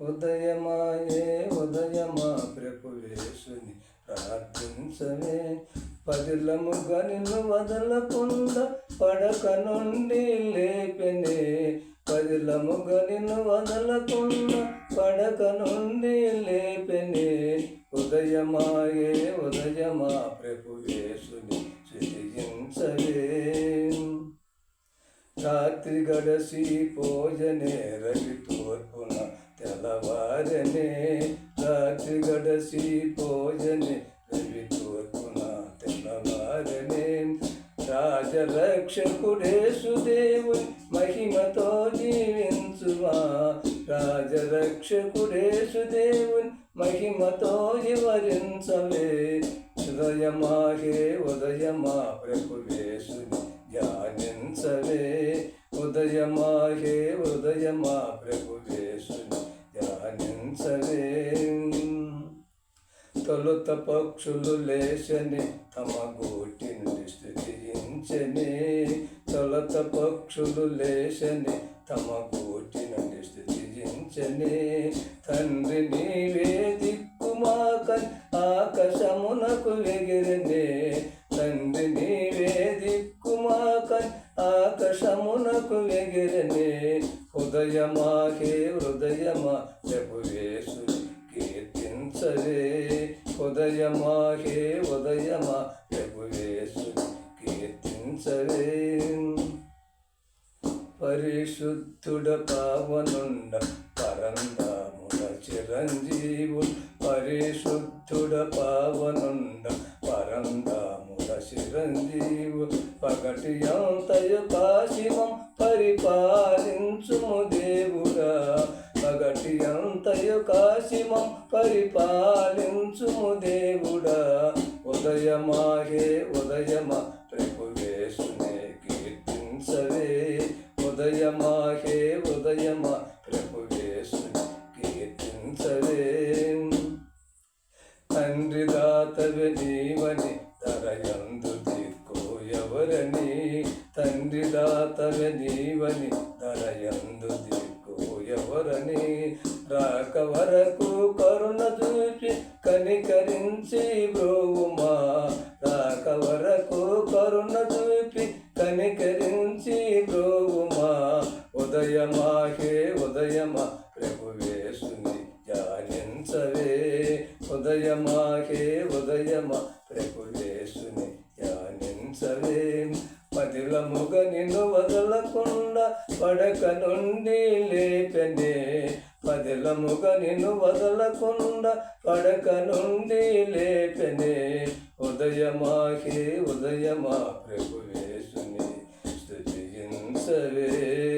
ఉదయమాయే ఉదయమా ప్రభువేశుని ప్రార్థించవే. పదిలముగా నిన్ను వదలకుండా పడక నుండి లేపెనే. పదిలముగా నిన్ను వదలకుండా పడక నుండి లేపెనే. ఉదయమాయే ఉదయమా ప్రభువేశుని స్తుతించవే. రాత్రి గడసి పోజనే రవి తూర్పున తెల్లవారనే. రాత్రి గడసి పోజనే రవి తూర్పున తెల్లవారనే. రాజరక్షకుడేసుదేవుని మహిమతో జీవించువా. రాజరక్షకుడేసుదేవుని మహిమతో వివరించవే. ఉదయమాహే ఉదయమా ప్రభువేశుని ధ్యానించవే. ఉదయమాహే ఉదయమా ప్రభువేశుని ధ్యానించవే. తొలుత పక్షులు లేచని తమ గూటి నుండి స్తుతించనే. తొలుత పక్షులు లేచని తమ గూటి నుండి స్తుతించనే. తండ్రి నీవే దిక్కుమాకని ఆకాశమునకు ఎగిరనే. తండ్రి నీవే దిక్కుమాకని ఆకాశమునకు ఎగిరనే. ఉదయమాహే హృదయమా ప్రభువేశుని కీర్తించవే. ఉదయమాహే ఉదయమా ప్రభువేశుని కీర్తించవే. పరిశుద్ధుడ పావనుండ పరంధాముడ చిరంజీవుడు. పరిశుద్ధుడ పావనుండ పరంధాముడ చిరంజీవుడు. పగటి అంతయు కాశిమం పరిపాలించుము దేవుడా. పగటి అంతయు కాశిమం పరిపాలించుము దేవుడా. ఉదయమాహే ఉదయమా ప్రభువేశుని కీర్తించవే. ఉదయమాహే ఉదయమా ప్రభువేశుని కీర్తించవే. తండ్రి దాతవే నీవని ధరయందు దిక్కు ఎవరని. తండ్రి దాతవే నీవని ధరయందు దిక్కు ఎవరని. రాక వరకు కరుణ చూపి కనికరించి బ్రోవుమా. రాక వరకు కరుణ చూపి కనికరించి బ్రోవుమా. ఉదయమాహే ఉదయమా ప్రభువేశుని ధ్యానించవే. ఉదయమాహే ఉదయమా ప్రభువేశుని ధ్యానించవే. పదిలముగా నిన్ను వదలకుండా పడక నుండి లేపెనే. పదిలముగా నిన్ను వదలకుండా పడక నుండి లేపెనే. ఉదయమాహే ఉదయమా ప్రభువేశుని స్తుతించవే.